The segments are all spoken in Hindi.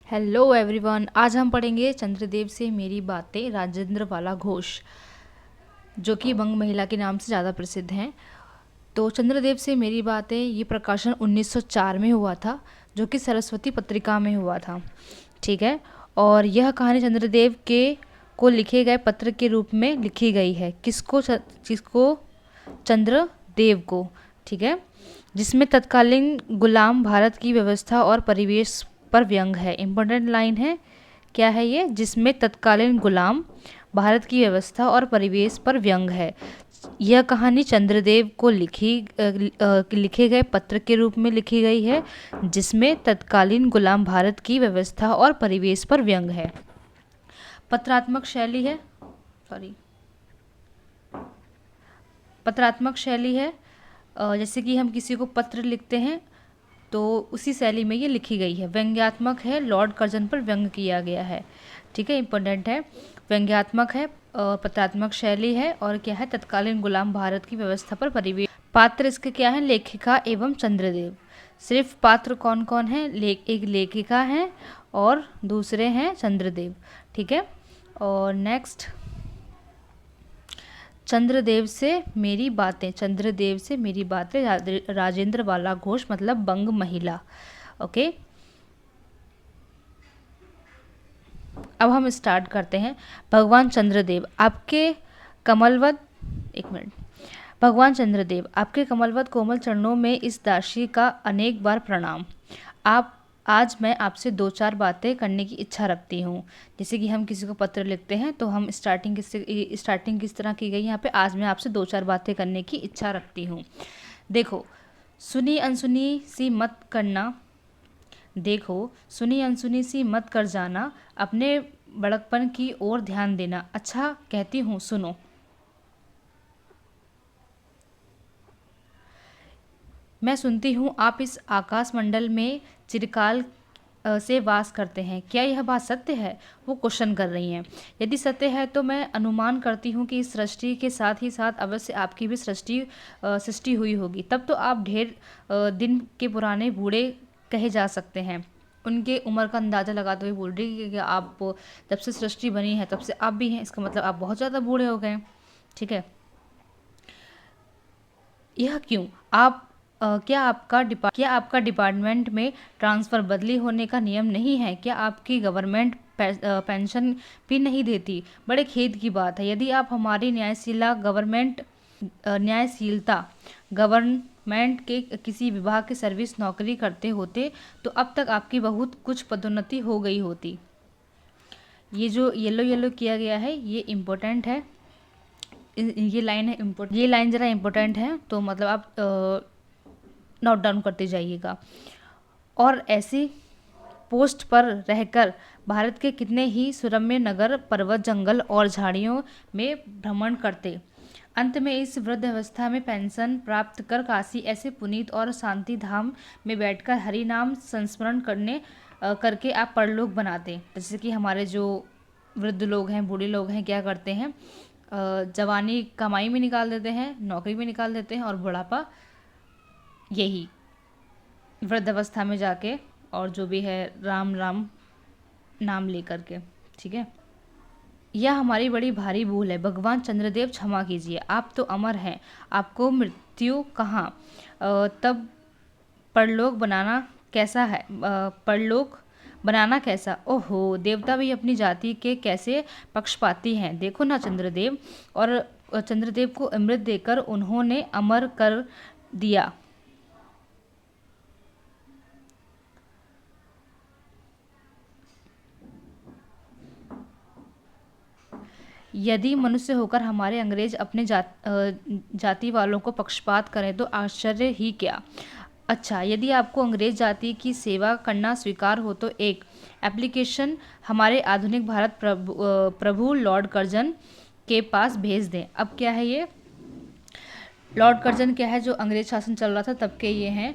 हेलो एवरीवन, आज हम पढ़ेंगे चंद्रदेव से मेरी बातें राजेंद्र वाला घोष, जो कि बंग महिला के नाम से ज़्यादा प्रसिद्ध हैं। तो चंद्रदेव से मेरी बातें ये प्रकाशन 1904 में हुआ था, जो कि सरस्वती पत्रिका में हुआ था। ठीक है। और यह कहानी चंद्रदेव के को लिखे गए पत्र के रूप में लिखी गई है। किसको? चंद्रदेव को। ठीक है। जिसमें तत्कालीन गुलाम भारत की व्यवस्था और परिवेश पर व्यंग है। इम्पोर्टेंट लाइन है। क्या है ये? जिसमें तत्कालीन गुलाम भारत की व्यवस्था और परिवेश पर व्यंग है। यह कहानी चंद्रदेव को लिखे गए पत्र के रूप में लिखी गई है, जिसमें तत्कालीन गुलाम भारत की व्यवस्था और परिवेश पर व्यंग है। पत्रात्मक शैली है। पत्रात्मक शैली है। जैसे कि हम किसी को पत्र लिखते हैं तो उसी शैली में ये लिखी गई है। व्यंग्यात्मक है। लॉर्ड कर्जन पर व्यंग किया गया है। ठीक है, इंपॉर्टेंट है। व्यंग्यात्मक है, पत्रात्मक शैली है, और क्या है? तत्कालीन गुलाम भारत की व्यवस्था पर परिवेश। पात्र इसके क्या है? लेखिका एवं चंद्रदेव। सिर्फ पात्र कौन कौन है? एक लेखिका है और दूसरे हैं चंद्रदेव। ठीक है। और नेक्स्ट, चंद्रदेव से मेरी बातें। चंद्रदेव से मेरी बातें राजेंद्र वाला घोष मतलब बंग महिला। ओके, अब हम स्टार्ट करते हैं। भगवान चंद्रदेव आपके कमलवत एक मिनट भगवान चंद्रदेव आपके कमलवत कोमल चरणों में इस दासी का अनेक बार प्रणाम। आज मैं आपसे दो चार बातें करने की इच्छा रखती हूँ। जैसे कि हम किसी को पत्र लिखते हैं तो हम स्टार्टिंग किस तरह की गई यहाँ पे? आज मैं आपसे दो चार बातें करने की इच्छा रखती हूँ। देखो, सुनी अनसुनी सी मत करना। देखो, सुनी अनसुनी सी मत कर जाना। अपने बड़कपन की ओर ध्यान देना। अच्छा कहती हूँ, सुनो। मैं सुनती हूँ आप इस आकाश मंडल में चिरकाल से वास करते हैं। क्या यह बात सत्य है? वो क्वेश्चन कर रही हैं। यदि सत्य है तो मैं अनुमान करती हूँ कि इस सृष्टि के साथ ही साथ अवश्य आपकी भी सृष्टि हुई होगी। तब तो आप ढेर दिन के पुराने बूढ़े कहे जा सकते हैं। उनके उम्र का अंदाज़ा लगाते हुए बोल रही है कि आप जब से सृष्टि बनी है तब से आप भी हैं, इसका मतलब आप बहुत ज़्यादा बूढ़े हो गए। ठीक है। यह क्यों? क्या आपका डिपार्टमेंट में ट्रांसफ़र बदली होने का नियम नहीं है? क्या आपकी गवर्नमेंट पेंशन भी नहीं देती? बड़े खेद की बात है। यदि आप हमारी न्यायशीलता गवर्नमेंट के किसी विभाग की सर्विस नौकरी करते होते तो अब तक आपकी बहुत कुछ पदोन्नति हो गई होती। ये जो येलो येलो किया गया है ये इम्पोर्टेंट है। ये लाइन है इम्पोर्टेंट, ये लाइन ज़रा इम्पोर्टेंट है, तो मतलब आप नोट डाउन करते जाइएगा। और ऐसी पोस्ट पर रहकर भारत के कितने ही सुरम्य नगर, पर्वत, जंगल और झाड़ियों में भ्रमण करते। अंत में इस वृद्ध अवस्था में पेंशन प्राप्त कर काशी ऐसे पुनीत और शांति धाम में बैठकर हरि नाम संस्मरण करके आप परलोक बनाते। जैसे कि हमारे जो वृद्ध लोग हैं, बूढ़े लोग हैं, क्या करते हैं? जवानी कमाई में निकाल देते हैं, नौकरी में निकाल देते हैं, और बुढ़ापा यही वृद्धावस्था में जाके और जो भी है राम राम नाम लेकर के। ठीक है। यह हमारी बड़ी भारी भूल है। भगवान चंद्रदेव क्षमा कीजिए। आप तो अमर हैं, आपको मृत्यु कहाँ? तब परलोक बनाना कैसा है? परलोक बनाना कैसा? ओहो, देवता भी अपनी जाति के कैसे पक्षपाती हैं। देखो ना चंद्रदेव। और चंद्रदेव को अमृत देकर उन्होंने अमर कर दिया। यदि मनुष्य होकर हमारे अंग्रेज अपने जाति वालों को पक्षपात करें तो आश्चर्य ही क्या। अच्छा, यदि आपको अंग्रेज जाति की सेवा करना स्वीकार हो तो एक एप्लीकेशन हमारे आधुनिक भारत प्रभु लॉर्ड कर्जन के पास भेज दें। अब क्या है ये? लॉर्ड कर्जन क्या है? जो अंग्रेज शासन चल रहा था तब के ये हैं।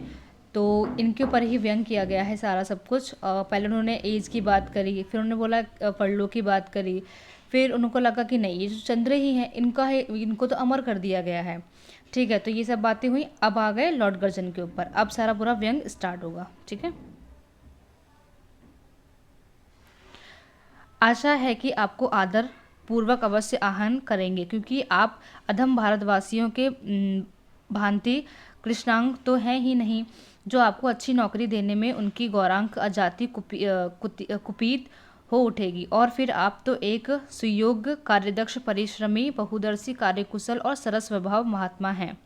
तो इनके ऊपर ही व्यंग किया गया है सारा सब कुछ। पहले उन्होंने एज की बात करी, फिर उन्होंने बोला परलोक की बात करी, फिर उनको लगा कि नहीं, ये जो चंद्र ही हैं इनका है, इनको तो अमर कर दिया गया है। ठीक है, तो ये सब बातें हुई। अब आ गए लॉर्ड कर्जन के ऊपर। अब सारा पूरा व्यंग स्टार्ट होगा। ठीक है। आशा है कि आपको आदर पूर्वक अवश्य आहन करेंगे, क्योंकि आप अधम भारतवासियों के भांति कृष्णांग तो हैं ही नहीं, जो आपको अच्छी नौकरी देने में उनकी गौरांक जाति कुपीत हो उठेगी। और फिर आप तो एक सुयोग्य, कार्यदक्ष, परिश्रमी, बहुदर्शी, कार्यकुशल और सरस स्वभाव महात्मा हैं।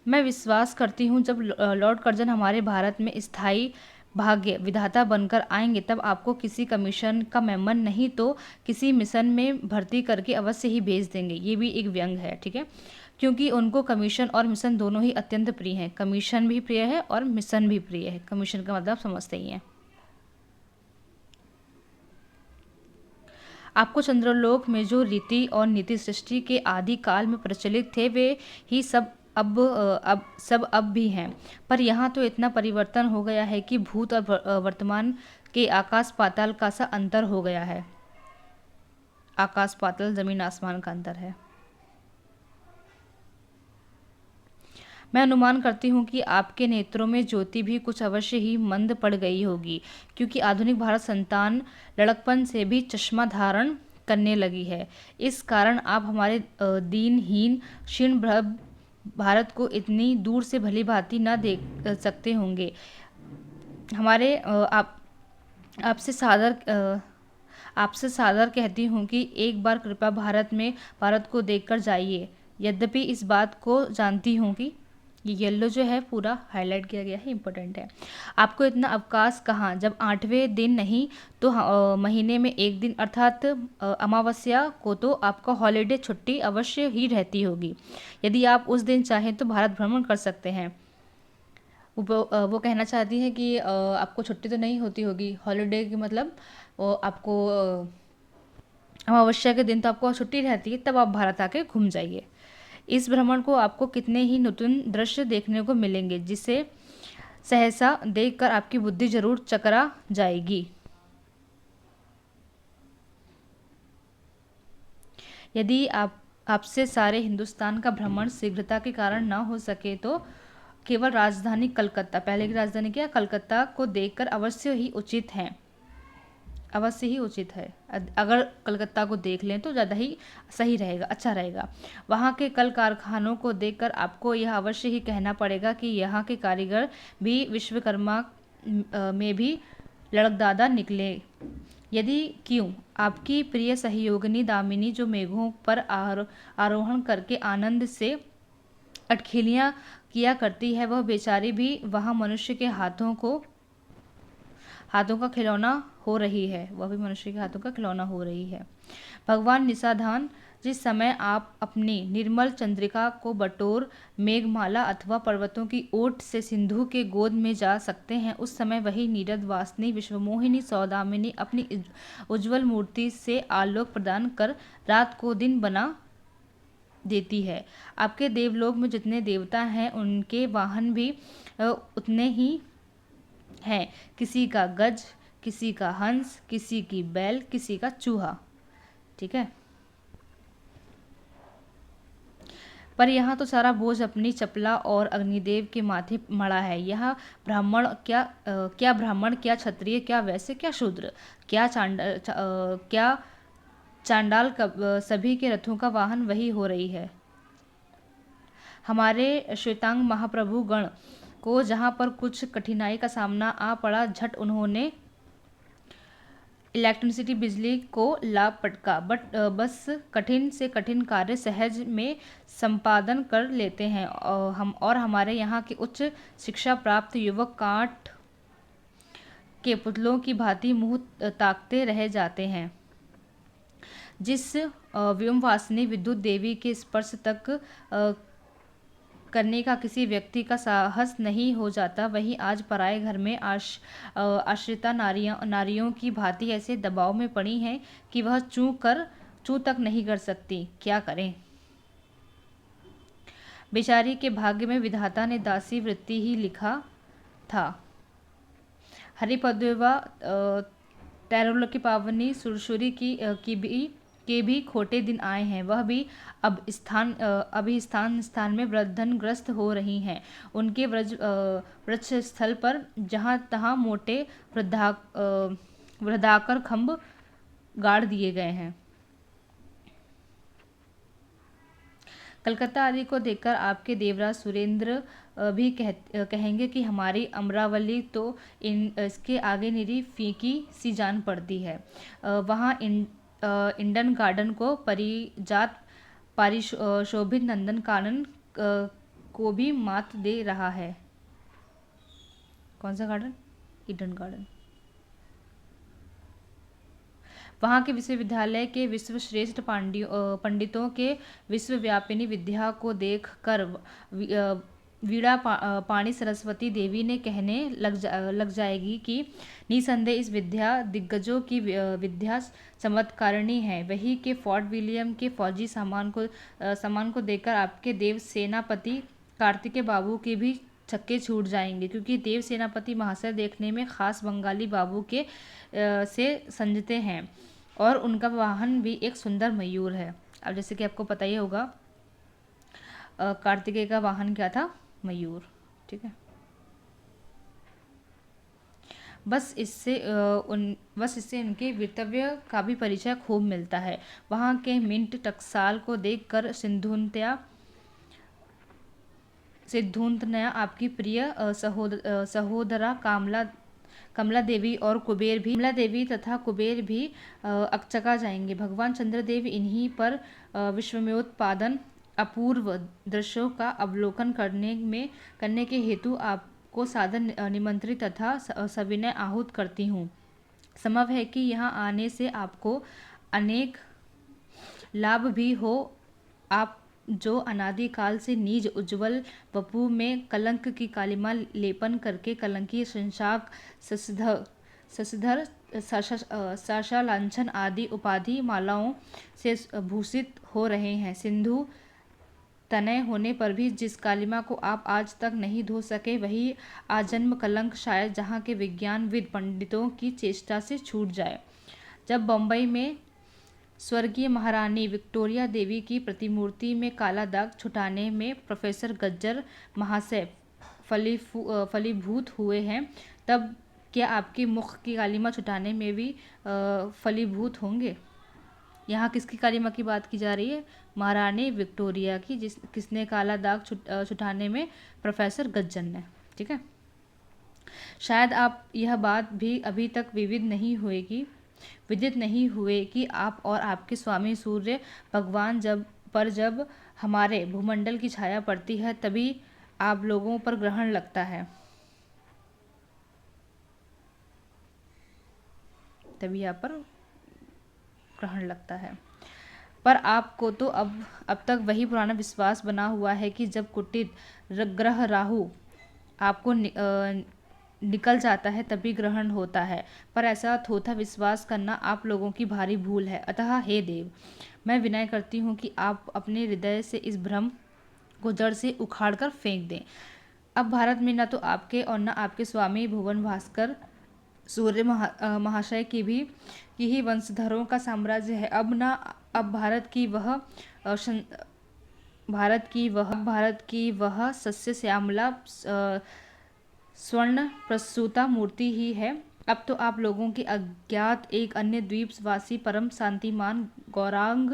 मैं विश्वास करती हूँ जब लॉर्ड कर्जन हमारे भारत में स्थायी भाग्य विधाता बनकर आएंगे, तब आपको किसी कमीशन का मेंबर नहीं तो किसी मिशन में भर्ती करके अवश्य ही भेज देंगे। ये भी एक व्यंग है, ठीक है, क्योंकि उनको कमीशन और मिशन दोनों ही अत्यंत प्रिय हैं। कमीशन भी प्रिय है और मिशन भी प्रिय है। कमीशन का मतलब समझते ही हैं। आपको चंद्रलोक में जो रीति और नीति सृष्टि के आदि काल में प्रचलित थे, वे ही सब अब भी हैं। पर यहाँ तो इतना परिवर्तन हो गया है कि भूत और वर्तमान के आकाश पाताल का सा अंतर हो गया है। आकाश पाताल, जमीन आसमान का अंतर है। मैं अनुमान करती हूँ कि आपके नेत्रों में ज्योति भी कुछ अवश्य ही मंद पड़ गई होगी, क्योंकि आधुनिक भारत संतान लड़कपन से भी चश्मा धारण करने लगी है। इस कारण आप हमारे दीनहीन क्षीण भारत को इतनी दूर से भली भांति न देख सकते होंगे। हमारे आपसे सादर कहती हूँ कि एक बार कृपया भारत को देखकर जाइए। यद्यपि इस बात को जानती हूँ कि ये येलो जो है पूरा हाईलाइट किया गया है, इम्पोर्टेंट है। आपको इतना अवकाश कहाँ, जब 8वें दिन नहीं तो महीने में एक दिन अर्थात अमावस्या को तो आपका हॉलीडे छुट्टी अवश्य ही रहती होगी। यदि आप उस दिन चाहें तो भारत भ्रमण कर सकते हैं। वो कहना चाहती है कि आपको छुट्टी तो नहीं होती होगी, हॉलीडे की मतलब आपको अमावस्या के दिन तो आपको छुट्टी रहती है, तब आप भारत आके घूम जाइए। इस भ्रमण को आपको कितने ही नूतन दृश्य देखने को मिलेंगे, जिसे सहसा देखकर आपकी बुद्धि जरूर चकरा जाएगी। यदि आपसे सारे हिंदुस्तान का भ्रमण शीघ्रता के कारण न हो सके तो केवल राजधानी कलकत्ता, पहले की राजधानी क्या, कलकत्ता को देखकर अवश्य ही उचित है। अगर कलकत्ता को देख लें तो ज़्यादा ही सही रहेगा, अच्छा रहेगा। वहाँ के कल कारखानों को देखकर आपको यह अवश्य ही कहना पड़ेगा कि यहाँ के कारीगर भी विश्वकर्मा में भी लड़कदादा निकले। यदि क्यों, आपकी प्रिय सहयोगिनी दामिनी, जो मेघों पर आरोहण करके आनंद से अटखेलियाँ किया करती है, वह बेचारी भी वहाँ मनुष्य के हाथों का खिलौना हो रही है। भगवान निषाधान, जिस समय आप अपनी निर्मल चंद्रिका को बटोर मेघमाला अथवा पर्वतों की ओट से सिंधु के गोद में जा सकते हैं, उस समय वही नीरद वासिनी विश्वमोहिनी सौदामिनी अपनी उज्ज्वल मूर्ति से आलोक प्रदान कर रात को दिन बना देती है। आपके देवलोक में जितने देवता हैं, उनके वाहन भी उतने ही हैं। किसी का गज, किसी का हंस, किसी की बैल, किसी का चूहा, ठीक है। पर यहाँ तो सारा बोझ अपनी चपला और अग्निदेव के माथे मड़ा है। यह ब्राह्मण क्या ब्राह्मण, क्या क्षत्रिय, क्या वैश्य, क्या शूद्र, क्या चांडाल, सभी के रथों का वाहन वही हो रही है। हमारे श्वेतांग महाप्रभु गण को जहाँ पर कुछ कठिनाई का सामना आ पड़ा, झट उन्होंने इलेक्ट्रिसिटी, बिजली को लाभ पटका। बस कठिन से कठिन कार्य सहज में संपादन कर लेते हैं। और हमारे यहाँ के उच्च शिक्षा प्राप्त युवक काठ के पुतलों की भांति मुंह ताकते रह जाते हैं। जिस व्योमवासिनी विद्युत देवी के स्पर्श तक करने का किसी व्यक्ति का साहस नहीं हो जाता, वही आज पराए घर में आश्रिता नारियों की भांति ऐसे दबाव में पड़ी हैं कि वह चू तक नहीं कर सकती। क्या करें? बेचारी के भाग्य में विधाता ने दासी वृत्ति ही लिखा था। हरिपद्मेवा तैरोल की पावनी सुरसुरी की भी के भी खोटे दिन आए हैं, वह भी अभी स्थान स्थान में वृद्धनग्रस्त हो रही हैं। उनके वृक्ष स्थल पर जहाँ तहाँ मोटे वृद्धाकर खंभ गाड़ दिए गए हैं। कलकत्ता आदि को देखकर आपके देवराज सुरेंद्र भी कहेंगे कि हमारी अमरावली तो इसके आगे निरी फीकी सी जान पड़ती है। वहाँ इंडन गार्डन को परिजात पारिशोभित नंदन कानन को भी मात दे रहा है। कौन सा गार्डन? Eden garden. वहाँ के विश्वविद्यालय के विश्वश्रेष्ठ पंडितों के विश्वव्यापिनी विद्या को देख कर वीणा पाणी सरस्वती देवी ने कहने लग जाएगी कि निसंदेह इस विद्या दिग्गजों की विद्या चमत्कारिणी है। वही के फोर्ट विलियम के फौजी सामान को देखकर आपके देव सेनापति कार्तिकेय बाबू के भी छक्के छूट जाएंगे, क्योंकि देव सेनापति महाशय देखने में खास बंगाली बाबू के से संजते हैं और उनका वाहन भी एक सुंदर मयूर है। अब जैसे कि आपको पता ही होगा कार्तिकेय का वाहन क्या था? मयूर। ठीक है। बस इससे उनके वीरत्व का भी परिचय खूब मिलता है। वहाँ के मिंट टकसाल को देखकर सिद्धूंतनया आपकी प्रिय सहोदरा कमला देवी और कमला देवी तथा कुबेर भी अकचका जाएंगे। भगवान चंद्रदेव इन्हीं पर विश्वम्योत्पादन अपूर्व दृश्यों का अवलोकन करने के हेतु आपको सादर निमंत्रित तथा सविनय आहूत करती हूँ। संभव है कि यहाँ आने से आपको अनेक लाभ भी हो। आप जो अनादि काल से निज उज्ज्वल वपु में कलंक की कालिमा लेपन करके कलंकी शंशाक शशधर साशा लांछन आदि उपाधि मालाओं से भूषित हो रहे हैं, सिंधु तनय होने पर भी जिस कालिमा को आप आज तक नहीं धो सके, वही आजन्म कलंक शायद जहाँ के विज्ञानविद पंडितों की चेष्टा से छूट जाए। जब बम्बई में स्वर्गीय महारानी विक्टोरिया देवी की प्रतिमूर्ति में काला दाग छुटाने में प्रोफेसर गज्जर महाशय फलीभूत हुए हैं, तब क्या आपके मुख की कालिमा छुटाने में भी फलीभूत होंगे? यहाँ किसकी कालिमा की बात की जा रही है? महारानी विक्टोरिया की, किसने काला दाग छुटाने में? प्रोफेसर गज्जर ने। ठीक है। शायद आप यह बात भी अभी तक विदित नहीं हुए कि आप और आपके स्वामी सूर्य भगवान जब हमारे भूमंडल की छाया पड़ती है, तभी आप लोगों पर ग्रहण लगता है। पर आपको तो अब तक वही पुराना विश्वास बना हुआ है कि जब कुटिल ग्रह राहु आपको निकल जाता है तभी ग्रहण होता है। पर ऐसा थोथा विश्वास करना आप लोगों की भारी भूल है। अतः हे देव, मैं विनय करती हूँ कि आप अपने हृदय से इस भ्रम को जड़ से उखाड़ कर फेंक दें। अब भारत में न तो आपके और न आपके स्वामी भुवन भास्कर सूर्य महाशय की ही वंशधरों का साम्राज्य है। अब भारत की वह सस्य श्यामला स्वर्ण प्रसूता मूर्ति ही है। अब तो आप लोगों के अज्ञात एक अन्य द्वीपवासी परम शांतिमान गौरांग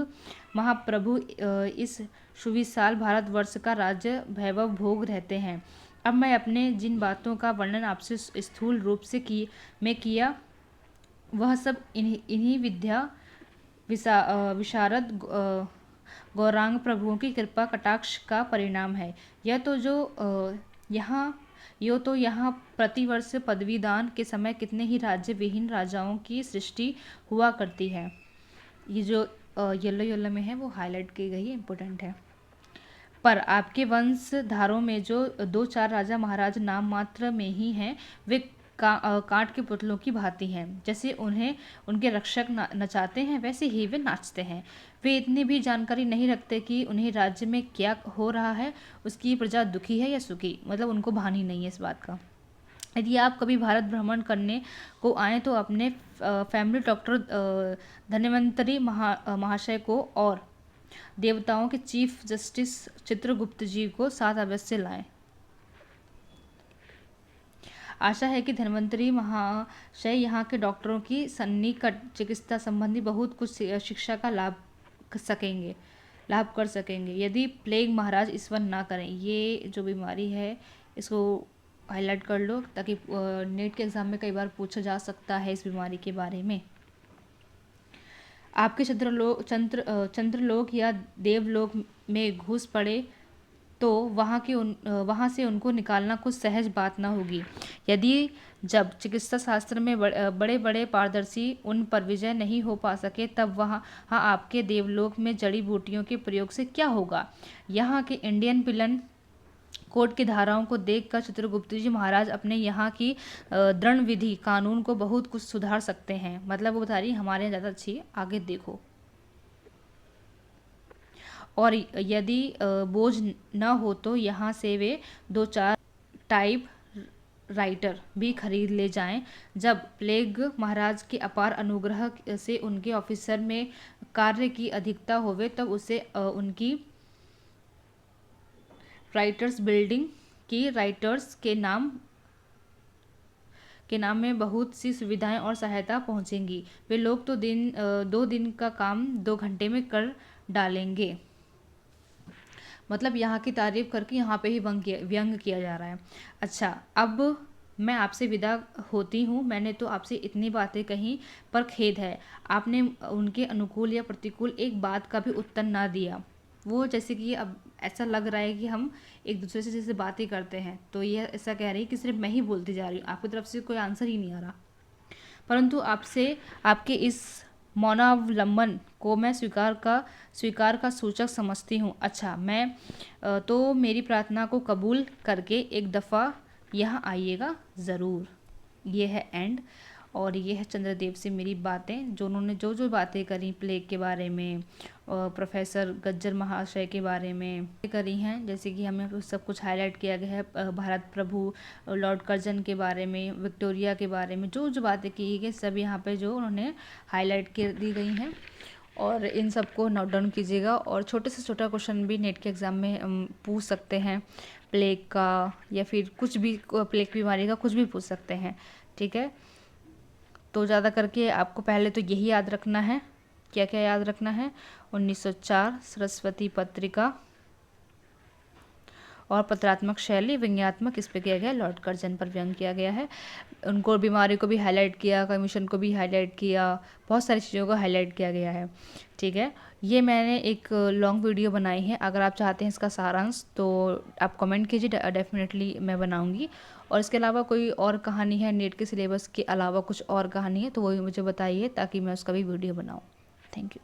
महाप्रभु इस सुविशाल भारतवर्ष का राज्य वैभव भोग रहते हैं। अब मैं अपने जिन बातों का वर्णन आपसे स्थूल रूप से किया, वह सब इन्हीं विद्या विशारद गौरांग प्रभुओं की कृपा कटाक्ष का परिणाम है। तो यहाँ प्रतिवर्ष पदवीदान के समय कितने ही राज्य विहीन राजाओं की सृष्टि हुआ करती है। ये जो येलो में है वो हाईलाइट की गई है, इम्पोर्टेंट है। पर आपके वंशधारों में जो 2-4 राजा महाराज नाम मात्र में ही हैं, वे कांट के पुतलों की भांति हैं। जैसे उन्हें उनके रक्षक नचाते हैं, वैसे ही वे नाचते हैं। वे इतनी भी जानकारी नहीं रखते कि उन्हें राज्य में क्या हो रहा है, उसकी प्रजा दुखी है या सुखी, मतलब उनको भान ही नहीं है इस बात का। यदि आप कभी भारत भ्रमण करने को आएँ तो अपने फैमिली डॉक्टर धन्वंतरी महाशय को और देवताओं के चीफ जस्टिस चित्रगुप्त जी को साथ अवश्य लाएं। आशा है कि धन्वंतरी महाशय यहाँ के डॉक्टरों की सन्निकट चिकित्सा संबंधी बहुत कुछ शिक्षा का लाभ कर सकेंगे। यदि प्लेग महाराज ईश्वर ना करें, ये जो बीमारी है इसको हाईलाइट कर लो, ताकि नेट के एग्ज़ाम में कई बार पूछा जा सकता है इस बीमारी के बारे में। आपके चंद्रलोक या देवलोक में घुस पड़े तो वहाँ से उनको निकालना कुछ सहज बात न होगी। यदि जब चिकित्सा शास्त्र में बड़े बड़े पारदर्शी उन पर विजय नहीं हो पा सके, तब वहाँ आपके देवलोक में जड़ी बूटियों के प्रयोग से क्या होगा। यहाँ के इंडियन पिलन कोड की धाराओं को देखकर चित्रगुप्त जी महाराज अपने यहाँ की दृढ़ विधि कानून को बहुत कुछ सुधार सकते हैं। मतलब वो बता रही हमारे यहाँ ज़्यादा अच्छी है, आगे देखो। और यदि बोझ न हो तो यहाँ से वे 2-4 टाइप राइटर भी खरीद ले जाएं। जब प्लेग महाराज के अपार अनुग्रह से उनके ऑफिसर में कार्य की अधिकता होवे, तब उसे उनकी राइटर्स बिल्डिंग की राइटर्स के नाम में बहुत सी सुविधाएं और सहायता पहुंचेंगी। वे लोग तो 2 दिन का काम 2 घंटे में कर डालेंगे। मतलब यहाँ की तारीफ करके यहाँ पे ही व्यंग किया जा रहा है। अच्छा, अब मैं आपसे विदा होती हूँ। मैंने तो आपसे इतनी बातें कही, पर खेद है आपने उनके अनुकूल या प्रतिकूल एक बात का भी उत्तर ना दिया। वो जैसे कि अब ऐसा लग रहा है कि हम एक दूसरे से जैसे बातें करते हैं, तो ये ऐसा कह रही है कि सिर्फ मैं ही बोलती जा रही हूँ, आपकी तरफ से कोई आंसर ही नहीं आ रहा। परंतु आपसे आपके इस मौनावलंबन को मैं स्वीकार का सूचक समझती हूँ। अच्छा, मैं तो मेरी प्रार्थना को कबूल करके एक दफ़ा यहाँ आइएगा ज़रूर। ये है एंड, और ये है चंद्रदेव से मेरी बातें, जो उन्होंने जो बातें करी प्लेग के बारे में, प्रोफेसर गज्जर महाशय के बारे में करी हैं। जैसे कि हमें सब कुछ हाईलाइट किया गया है, भारत प्रभु लॉर्ड कर्जन के बारे में, विक्टोरिया के बारे में, जो बातें की गई सब यहाँ पे जो उन्होंने हाईलाइट कर दी गई हैं। और इन सबको नोट डाउन कीजिएगा, और छोटे से छोटा क्वेश्चन भी नेट के एग्ज़ाम में पूछ सकते हैं प्लेग का, या फिर कुछ भी प्लेग बीमारी का कुछ भी पूछ सकते हैं। ठीक है, तो ज़्यादा करके आपको पहले तो यही याद रखना है। क्या क्या याद रखना है? 1904 सरस्वती पत्रिका और पत्रात्मक शैली व्यंग्यात्मक, इस पे किया गया, लॉर्ड कर्जन पर व्यंग किया गया है। उनको बीमारी को भी हाईलाइट किया, कमीशन को भी हाईलाइट किया, बहुत सारी चीज़ों को हाईलाइट किया गया है। ठीक है, ये मैंने एक लॉन्ग वीडियो बनाई है। अगर आप चाहते हैं इसका सारांश तो आप कमेंट कीजिए, डेफिनेटली मैं बनाऊंगी। और इसके अलावा कोई और कहानी है नेट के सिलेबस के अलावा, कुछ और कहानी है तो वो भी मुझे बताइए, ताकि मैं उसका भी वीडियो बनाऊँ। Thank you.